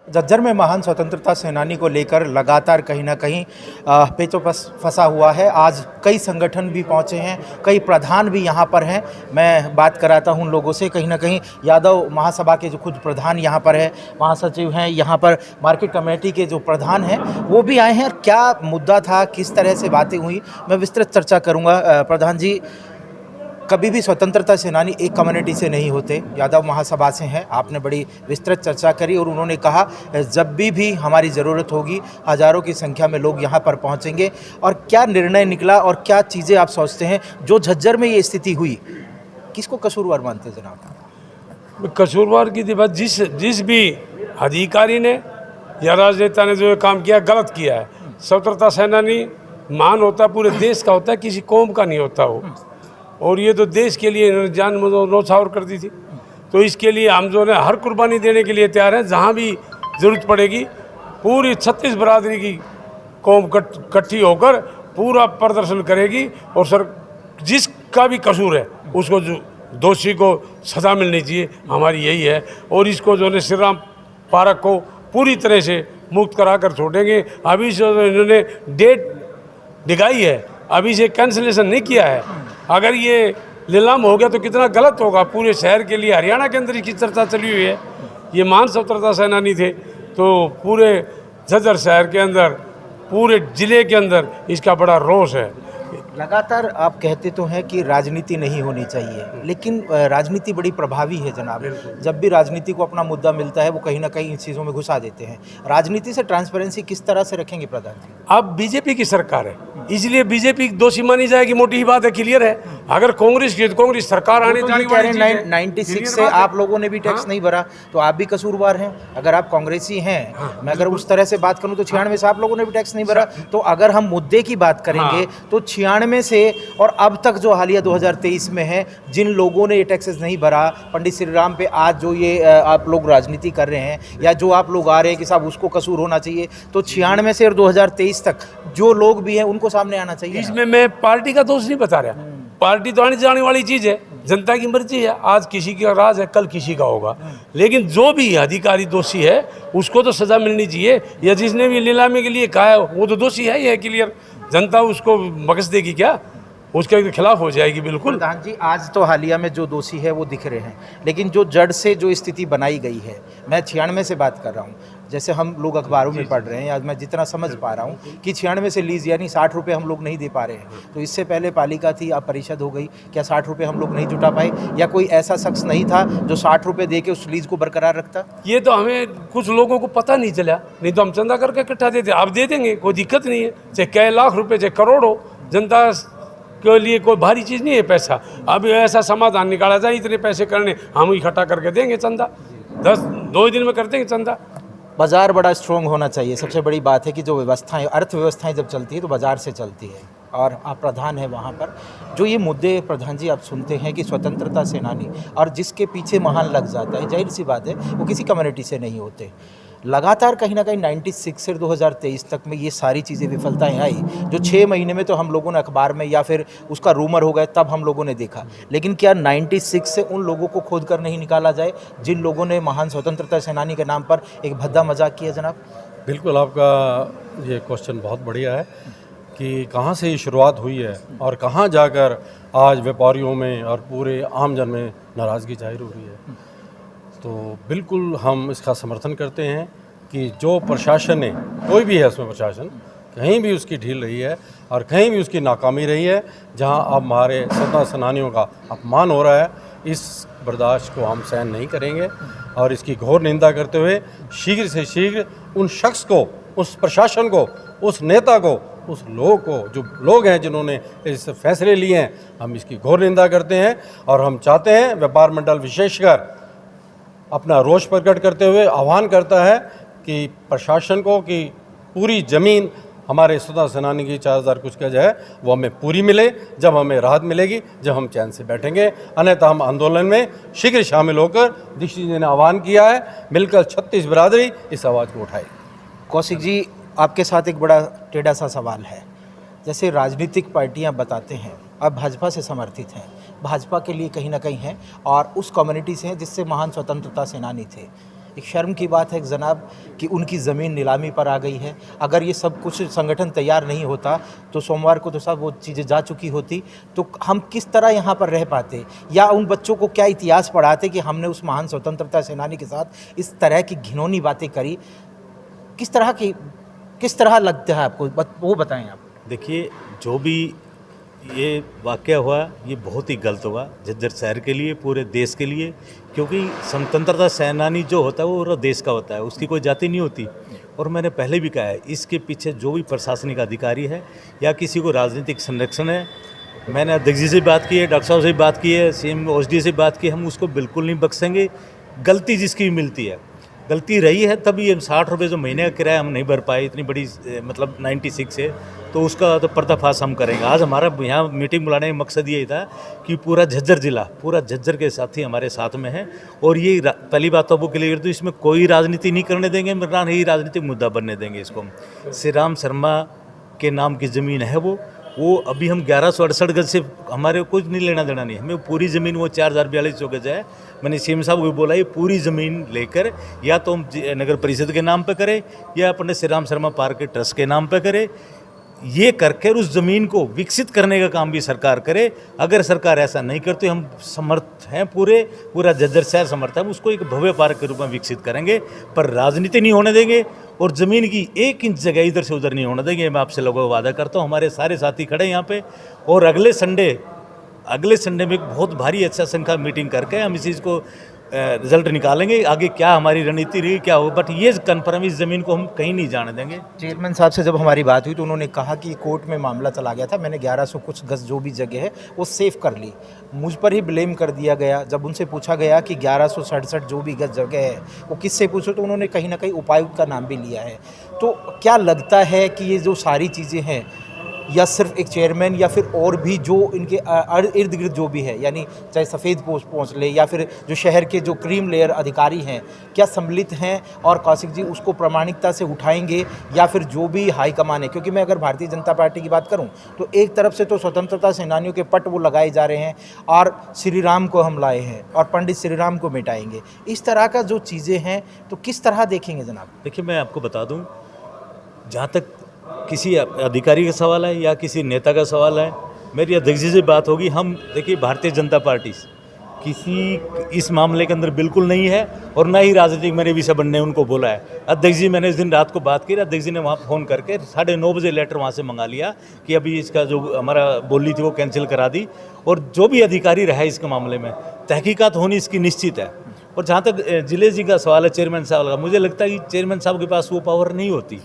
झज्जर में महान स्वतंत्रता सेनानी को लेकर लगातार कहीं ना कहीं पेचो फंसा हुआ है। आज कई संगठन भी पहुंचे हैं, कई प्रधान भी यहां पर हैं। मैं बात कराता हूं लोगों से। कहीं ना कहीं यादव महासभा के जो खुद प्रधान यहां पर है, महासचिव हैं, यहां पर मार्केट कमेटी के जो प्रधान हैं वो भी आए हैं। क्या मुद्दा था, किस तरह से बातें हुई, मैं विस्तृत चर्चा करूँगा। प्रधान जी, कभी भी स्वतंत्रता सेनानी एक कम्युनिटी से नहीं होते, यादव महासभा से हैं। आपने बड़ी विस्तृत चर्चा करी और उन्होंने कहा जब भी हमारी ज़रूरत होगी हज़ारों की संख्या में लोग यहाँ पर पहुँचेंगे। और क्या निर्णय निकला और क्या चीज़ें आप सोचते हैं जो झज्जर में ये स्थिति हुई, किसको कसूरवार मानते जनाब? कसूरवार की बात जिस भी अधिकारी ने या राजनेता ने जो काम किया गलत किया है। स्वतंत्रता सेनानी महान होता है, पूरे देश का होता है, किसी कौम का नहीं होता वो। और ये तो देश के लिए जान न्यौछावर कर दी थी, तो इसके लिए हम जो है हर कुर्बानी देने के लिए तैयार हैं। जहाँ भी ज़रूरत पड़ेगी पूरी 36 बरादरी की कौम इकट्ठी होकर पूरा प्रदर्शन करेगी। और सर जिसका भी कसूर है उसको जो दोषी को सज़ा मिलनी चाहिए, हमारी यही है। और इसको जो है श्री राम पार्क को पूरी तरह से मुक्त करा कर छोड़ेंगे। अभी से इन्होंने डेट दिखाई है, अभी से कैंसिलेशन नहीं किया है। अगर ये नीलाम हो गया तो कितना गलत होगा पूरे शहर के लिए। हरियाणा के अंदर इसकी चर्चा चली हुई है। ये महान स्वतंत्रता सेनानी थे, तो पूरे झज्जर शहर के अंदर, पूरे ज़िले के अंदर इसका बड़ा रोष है। लगातार आप कहते तो हैं कि राजनीति नहीं होनी चाहिए, लेकिन राजनीति बड़ी प्रभावी है जनाब। जब भी राजनीति को अपना मुद्दा मिलता है वो कहीं ना कहीं इन चीज़ों में घुसा देते हैं। राजनीति से ट्रांसपेरेंसी किस तरह से रखेंगे प्रधान जी? अब बीजेपी की सरकार है, इसलिए बीजेपी दोषी मानी जाएगी, मोटी ही बात है, क्लियर है। अगर कांग्रेस की तो कांग्रेस सरकार आने जाने वाली चीज़ है। 96 से आप लोगों ने भी टैक्स नहीं भरा, तो आप भी कसूरवार हैं। अगर आप कांग्रेसी हैं, मैं अगर उस तरह से बात करूं तो 96 से आप लोगों ने भी टैक्स नहीं भरा। तो अगर हम मुद्दे की बात करेंगे तो 96 से और अब तक जो हालिया 2023 में है, जिन लोगों ने ये टैक्सेस नहीं भरा, पंडित श्री राम पे आज जो ये आप लोग राजनीति कर रहे हैं या जो आप लोग आ रहे हैं कि साहब उसको कसूर होना चाहिए, तो 96 से और 2023 तक जो लोग भी हैं उनको सामने आना चाहिए। इसमें मैं पार्टी का दोष नहीं बता रहा। पार्टी तो आने जाने वाली चीज़ है, जनता की मर्जी है। आज किसी का राज है, कल किसी का होगा। लेकिन जो भी अधिकारी दोषी है उसको तो सज़ा मिलनी चाहिए। या जिसने भी नीलामी के लिए कहा है वो तो दोषी है, ये क्लियर। जनता उसको बख्श देगी क्या? उसके खिलाफ हो जाएगी बिल्कुल। प्रधान जी, आज तो हालिया में जो दोषी है वो दिख रहे हैं, लेकिन जो जड़ से जो स्थिति बनाई गई है, मैं 96 से बात कर रहा हूँ। जैसे हम लोग अखबारों में पढ़ रहे हैं, आज मैं जितना समझ पा रहा हूँ कि 96 से लीज यानी 60 रुपये हम लोग नहीं दे पा रहे हैं। तो इससे पहले पालिका थी, अब परिषद हो गई, क्या 60 रुपये हम लोग नहीं जुटा पाए? या कोई ऐसा शख्स नहीं था जो 60 रुपये दे के उस लीज को बरकरार रखता? ये तो हमें कुछ लोगों को पता नहीं चला, नहीं तो हम चंदा करके इकट्ठा देते। आप दे देंगे, कोई दिक्कत नहीं है। चाहे कई लाख रुपये, चाहे करोड़ हो, जनता के लिए कोई भारी चीज़ नहीं है पैसा। अब ऐसा समाधान निकाला जाए, इतने पैसे करने, हम इकट्ठा करके देंगे चंदा। 2 दिन में कर देंगे चंदा। बाज़ार बड़ा स्ट्रॉन्ग होना चाहिए। सबसे बड़ी बात है कि जो व्यवस्थाएं, अर्थव्यवस्थाएं जब चलती है तो बाज़ार से चलती है। और आप प्रधान हैं वहाँ पर, जो ये मुद्दे प्रधान जी आप सुनते हैं कि स्वतंत्रता सेनानी और जिसके पीछे महान लग जाता है, जाहिर सी बात है वो किसी कम्युनिटी से नहीं होते। लगातार कहीं ना कहीं 96 से 2023 तक में ये सारी चीज़ें विफलताएं आई, जो 6 महीने में तो हम लोगों ने अखबार में या फिर उसका रूमर हो गया तब हम लोगों ने देखा। लेकिन क्या 96 से उन लोगों को खोद कर नहीं निकाला जाए जिन लोगों ने महान स्वतंत्रता सेनानी के नाम पर एक भद्दा मजाक किया जनाब? बिल्कुल, आपका ये क्वेश्चन बहुत बढ़िया है कि कहाँ से ये शुरुआत हुई है और कहाँ जाकर आज व्यापारियों में और पूरे आमजन में नाराज़गी जाहिर हो रही है। तो बिल्कुल हम इसका समर्थन करते हैं कि जो प्रशासन ने, कोई भी है उसमें प्रशासन, कहीं भी उसकी ढील रही है और कहीं भी उसकी नाकामी रही है, जहां अब हमारे स्वतंत्रता सेनानियों का अपमान हो रहा है, इस बर्दाश्त को हम सहन नहीं करेंगे। और इसकी घोर निंदा करते हुए शीघ्र से शीघ्र उन शख्स को, उस प्रशासन को, उस नेता को, उस लोग को, जो लोग हैं जिन्होंने इस फैसले लिए हैं, हम इसकी घोर निंदा करते हैं। और हम चाहते हैं व्यापार मंडल विशेषकर अपना रोष प्रकट करते हुए आह्वान करता है कि प्रशासन को कि पूरी ज़मीन हमारे स्वतंत्रता सेनानी की 4000 कुछ गज है वो हमें पूरी मिले। जब हमें राहत मिलेगी, जब हम चैन से बैठेंगे, अन्यथा हम आंदोलन में शीघ्र शामिल होकर, दीक्षित जी ने आह्वान किया है, मिलकर 36 बरादरी इस आवाज़ को उठाए। कौशिक जी, आपके साथ एक बड़ा टेढ़ा सा सवाल है। जैसे राजनीतिक पार्टियां बताते हैं अब भाजपा से समर्थित हैं, भाजपा के लिए कहीं ना कहीं हैं और उस कम्युनिटी से हैं जिससे महान स्वतंत्रता सेनानी थे। एक शर्म की बात है जनाब कि उनकी ज़मीन नीलामी पर आ गई है। अगर ये सब कुछ संगठन तैयार नहीं होता तो सोमवार को तो सब वो चीज़ें जा चुकी होती, तो हम किस तरह यहाँ पर रह पाते, या उन बच्चों को क्या इतिहास पढ़ाते कि हमने उस महान स्वतंत्रता सेनानी के साथ इस तरह की घिनौनी बातें करी। किस तरह लगता है आपको, वो बताएं आप। देखिए, जो भी ये वाक़या हुआ ये बहुत ही गलत हुआ झज्जर शहर के लिए, पूरे देश के लिए, क्योंकि स्वतंत्रता सेनानी जो होता है वो पूरा देश का होता है, उसकी कोई जाति नहीं होती। और मैंने पहले भी कहा है, इसके पीछे जो भी प्रशासनिक अधिकारी है या किसी को राजनीतिक संरक्षण है, मैंने अध्यक्ष जी से बात की है, डॉक्टर साहब से बात की है, सीएम ओएसडी से बात की है, हम उसको बिल्कुल नहीं बख्शेंगे। गलती जिसकी भी मिलती है, गलती रही है तभी ये 60 रुपये जो महीने का किराया हम नहीं भर पाए, इतनी बड़ी मतलब 96 से, तो उसका तो पर्दाफाश हम करेंगे। आज हमारा यहाँ मीटिंग बुलाने का मकसद यही था कि पूरा झज्जर जिला, पूरा झज्जर के साथी हमारे साथ में है। और ये पहली बात तो आपको क्लियर, तो इसमें कोई राजनीति नहीं करने देंगे, ना ही राजनीतिक मुद्दा बनने देंगे इसको। श्री राम शर्मा के नाम की ज़मीन है वो अभी हम 1168 गज से हमारे कुछ नहीं लेना देना नहीं, हमें पूरी ज़मीन वो 4042 गज है। मैंने सीएम साहब को बोला ये पूरी ज़मीन लेकर या तो हम नगर परिषद के नाम पे करें या अपने श्री राम शर्मा पार्क के ट्रस्ट के नाम पे करें। ये करके उस ज़मीन को विकसित करने का काम भी सरकार करे। अगर सरकार ऐसा नहीं करती, हम समर्थ हैं, पूरा झज्जर शहर समर्थ है, उसको एक भव्य पार्क के रूप में विकसित करेंगे, पर राजनीति नहीं होने देंगे और ज़मीन की 1 इंच जगह इधर से उधर नहीं होने देंगे। मैं आपसे लोगों को वादा करता हूँ, हमारे सारे साथी खड़े हैं यहाँ पे, और अगले संडे में एक बहुत भारी अच्छा संख्या मीटिंग करके हम इस चीज़ को रिजल्ट निकालेंगे। आगे क्या हमारी रणनीति रही क्या हो, बट ये कन्फर्म, इस ज़मीन को हम कहीं नहीं जाने देंगे। चेयरमैन साहब से जब हमारी बात हुई तो उन्होंने कहा कि कोर्ट में मामला चला गया था, मैंने 1100 कुछ गज जो भी जगह है वो सेव कर ली, मुझ पर ही ब्लेम कर दिया गया। जब उनसे पूछा गया कि 1167 जो भी गज जगह है वो किससे पूछो, तो उन्होंने कहीं ना कहीं उपायुक्त का नाम भी लिया है। तो क्या लगता है कि ये जो सारी चीज़ें हैं, या सिर्फ एक चेयरमैन या फिर और भी जो इनके इर्द गिर्द जो भी है, यानी चाहे सफ़ेद पोस्ट पहुँच ले या फिर जो शहर के जो क्रीम लेयर अधिकारी हैं, क्या सम्मिलित हैं और कौशिक जी उसको प्रामाणिकता से उठाएंगे, या फिर जो भी हाईकमान है? क्योंकि मैं अगर भारतीय जनता पार्टी की बात करूं तो एक तरफ से तो स्वतंत्रता सेनानियों के पट वो लगाए जा रहे हैं और श्री राम को हम लाए हैं और पंडित श्री राम को मिटाएंगे, इस तरह का जो चीज़ें हैं, तो किस तरह देखेंगे जनाब? देखिए, मैं आपको बता दूं, जहाँ तक किसी अधिकारी का सवाल है या किसी नेता का सवाल है, मेरी अध्यक्ष जी से बात होगी। हम देखिए, भारतीय जनता पार्टी किसी इस मामले के अंदर बिल्कुल नहीं है और ना ही राजनीतिक मेरे विषय बनने उनको बोला है। अध्यक्ष जी, मैंने इस दिन रात को बात की, अध्यक्ष जी ने वहाँ फ़ोन करके 9:30 बजे लेटर वहाँ से मंगा लिया कि अभी इसका जो हमारा बोली थी वो कैंसिल करा दी, और जो भी अधिकारी रहा इसके मामले में तहकीकात होनी इसकी निश्चित है। और जहाँ तक जिले जी का सवाल है, चेयरमैन साहब का, मुझे लगता है कि चेयरमैन साहब के पास वो पावर नहीं होती।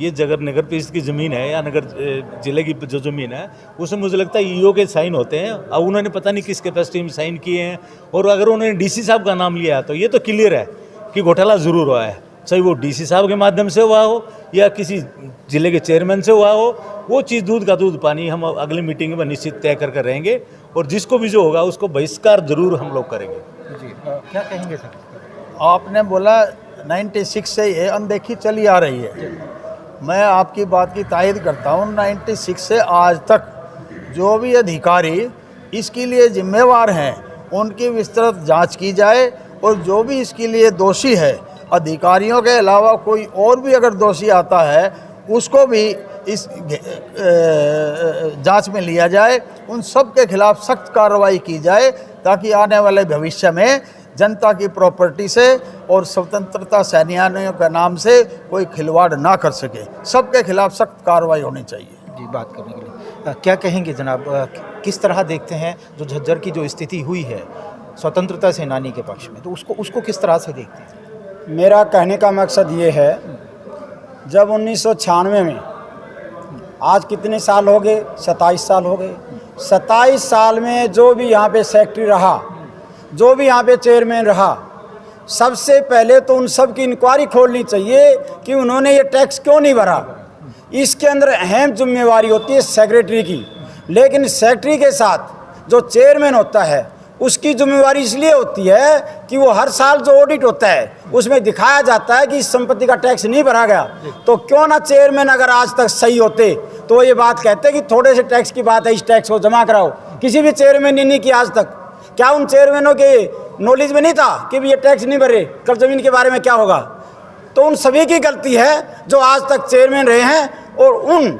ये जगह नगर परिषद की ज़मीन है या नगर जिले की जो ज़मीन है उसमें मुझे लगता है ईओ के साइन होते हैं। अब उन्होंने पता नहीं किस कैपेसिटी में साइन किए हैं, और अगर उन्होंने डीसी साहब का नाम लिया है तो ये तो क्लियर है कि घोटाला ज़रूर हुआ है, चाहे वो डीसी साहब के माध्यम से हुआ हो या किसी जिले के चेयरमैन से हुआ हो। वो चीज़ दूध का दूध पानी, हम अगली मीटिंग में निश्चित तय कर रहेंगे, और जिसको भी जो होगा उसको बहिष्कार जरूर हम लोग करेंगे। जी, क्या कहेंगे सर? आपने बोला 96 से ये अनदेखी चली आ रही है। मैं आपकी बात की तायद करता हूँ। 96 से आज तक जो भी अधिकारी इसके लिए जिम्मेवार हैं उनकी विस्तृत जांच की जाए, और जो भी इसके लिए दोषी है, अधिकारियों के अलावा कोई और भी अगर दोषी आता है उसको भी इस जांच में लिया जाए, उन सब के खिलाफ सख्त कार्रवाई की जाए, ताकि आने वाले भविष्य में जनता की प्रॉपर्टी से और स्वतंत्रता सेनानियों के नाम से कोई खिलवाड़ ना कर सके। सबके खिलाफ सख्त कार्रवाई होनी चाहिए। जी, बात करने के लिए क्या कहेंगे जनाब? किस तरह देखते हैं जो झज्जर की जो स्थिति हुई है स्वतंत्रता सेनानी के पक्ष में, तो उसको किस तरह से देखते हैं? मेरा कहने का मकसद ये है, जब 1996 में, आज कितने साल हो गए? 27 साल हो गए। 27 साल में जो भी यहाँ पे सेक्रेटरी रहा, जो भी यहाँ पे चेयरमैन रहा, सबसे पहले तो उन सब की इंक्वायरी खोलनी चाहिए कि उन्होंने ये टैक्स क्यों नहीं भरा। इसके अंदर अहम जिम्मेवारी होती है सेक्रेटरी की, लेकिन सेक्रेटरी के साथ जो चेयरमैन होता है उसकी जिम्मेवारी इसलिए होती है कि वो हर साल जो ऑडिट होता है उसमें दिखाया जाता है कि इस संपत्ति का टैक्स नहीं भरा गया। तो क्यों ना चेयरमैन अगर आज तक सही होते तो ये बात कहते कि थोड़े से टैक्स की बात है, इस टैक्स को जमा कराओ। किसी भी चेयरमैन ने नहीं किया आज तक। क्या उन चेयरमैनों के नॉलेज में नहीं था कि भी ये टैक्स नहीं भरे कल ज़मीन के बारे में क्या होगा। तो उन सभी की गलती है जो आज तक चेयरमैन रहे हैं, और उन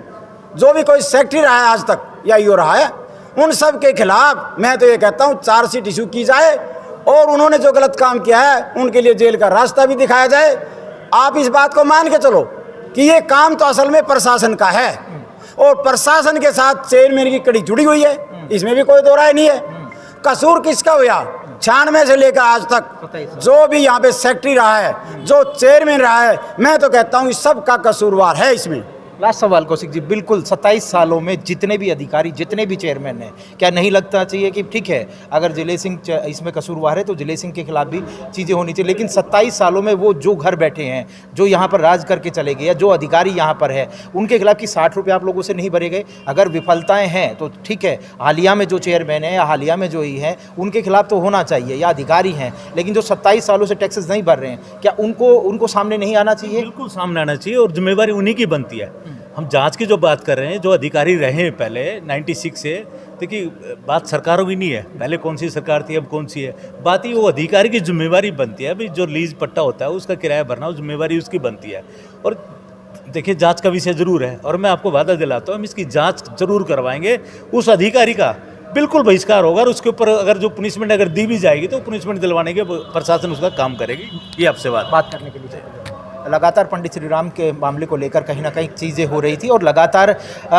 जो भी कोई सेक्रेटरी रहा है आज तक या ईओ रहा है, उन सब के खिलाफ मैं तो ये कहता हूँ चार्जशीट इशू की जाए और उन्होंने जो गलत काम किया है उनके लिए जेल का रास्ता भी दिखाया जाए। आप इस बात को मान के चलो कि ये काम तो असल में प्रशासन का है और प्रशासन के साथ चेयरमैन की कड़ी जुड़ी हुई है, इसमें भी कोई दो राय नहीं है। कसूर किसका हुआ? 96 से लेकर आज तक जो भी यहाँ पे सेक्रेटरी रहा है, जो चेयरमैन रहा है, मैं तो कहता हूँ इस सब का कसूरवार है इसमें। लास्ट सवाल कौशिक जी, बिल्कुल 27 सालों में जितने भी अधिकारी, जितने भी चेयरमैन हैं, क्या नहीं लगता चाहिए कि ठीक है अगर जिले सिंह इसमें कसूरवार है तो जिले सिंह के खिलाफ भी चीज़ें होनी चाहिए, लेकिन 27 सालों में वो जो घर बैठे हैं, जो यहाँ पर राज करके चले गए, या जो अधिकारी यहाँ पर है, उनके खिलाफ की 60 रुपये आप लोगों से नहीं भरे गए? अगर विफलताएँ हैं तो ठीक है, हालिया में जो चेयरमैन है या हालिया में जो ही हैं उनके खिलाफ तो होना चाहिए, या अधिकारी हैं, लेकिन जो 27 सालों से टैक्सेस नहीं भर रहे हैं, क्या उनको सामने नहीं आना चाहिए? बिल्कुल सामने आना चाहिए और जिम्मेवारी उन्हीं की बनती है। हम जांच की जो बात कर रहे हैं, जो अधिकारी रहे हैं पहले 96 से, देखिए बात सरकारों की नहीं है, पहले कौन सी सरकार थी अब कौन सी है, बात ही वो अधिकारी की जिम्मेवारी बनती है। अभी जो लीज पट्टा होता है उसका किराया भरना, वो जिम्मेवारी उसकी बनती है। और देखिए जांच का विषय जरूर है और मैं आपको वादा दिलाता हूँ हम इसकी जांच जरूर करवाएंगे। उस अधिकारी का बिल्कुल बहिष्कार होगा और उसके ऊपर अगर जो पनिशमेंट अगर दी भी जाएगी तो पनिशमेंट दिलवाने के प्रशासन उसका काम करेगी। ये आपसे बात करने के लिए लगातार पंडित श्री राम के मामले को लेकर कहीं ना कहीं चीज़ें हो रही थी और लगातार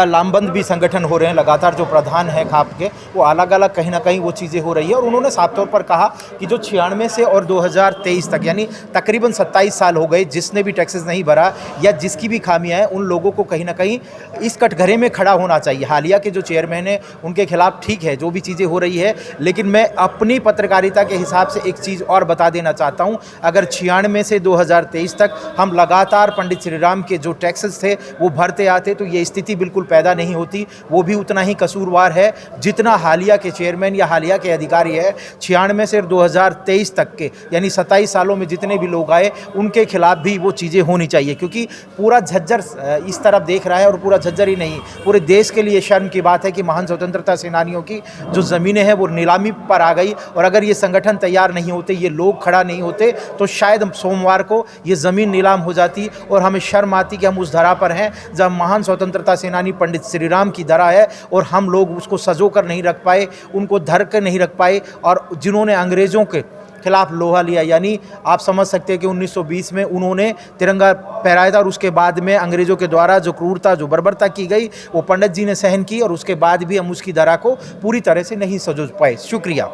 लामबंद भी संगठन हो रहे हैं, लगातार जो प्रधान है खाप के वो अलग अलग कहीं ना कहीं वो चीज़ें हो रही है। और उन्होंने साफ तौर पर कहा कि जो 96 से और 2023 तक यानी तकरीबन 27 साल हो गए, जिसने भी टैक्सेस नहीं भरा या जिसकी भी खामियाँ हैं, उन लोगों को कहीं ना कहीं इस कटघरे में खड़ा होना चाहिए। हालिया के जो चेयरमैन हैं उनके खिलाफ ठीक है जो भी चीज़ें हो रही है, लेकिन मैं अपनी पत्रकारिता के हिसाब से एक चीज़ और बता देना चाहता हूँ। अगर 96 से 2023 तक हम लगातार पंडित श्री राम के जो टैक्सेस थे वो भरते आते तो ये स्थिति बिल्कुल पैदा नहीं होती। वो भी उतना ही कसूरवार है जितना हालिया के चेयरमैन या हालिया के अधिकारी है। 96 से 2023 तक के यानी 27 सालों में जितने भी लोग आए उनके खिलाफ भी वो चीज़ें होनी चाहिए, क्योंकि पूरा झज्जर इस तरफ देख रहा है और पूरा झज्जर ही नहीं पूरे देश के लिए शर्म की बात है कि महान स्वतंत्रता सेनानियों की जो ज़मीनें हैं वो नीलामी पर आ गई। और अगर ये संगठन तैयार नहीं होते, ये लोग खड़ा नहीं होते, तो शायद सोमवार को ये ज़मीन नीलाम हो जाती और हमें शर्म आती कि हम उस धरा पर हैं जब महान स्वतंत्रता सेनानी पंडित श्री राम की धरा है और हम लोग उसको सजो कर नहीं रख पाए, उनको धर कर नहीं रख पाए। और जिन्होंने अंग्रेज़ों के खिलाफ लोहा लिया, यानी आप समझ सकते हैं कि 1920 में उन्होंने तिरंगा फहराया था और उसके बाद में अंग्रेज़ों के द्वारा जो क्रूरता, जो बर्बरता की गई वो पंडित जी ने सहन की और उसके बाद भी हम उसकी धरा को पूरी तरह से नहीं सजो पाए। शुक्रिया।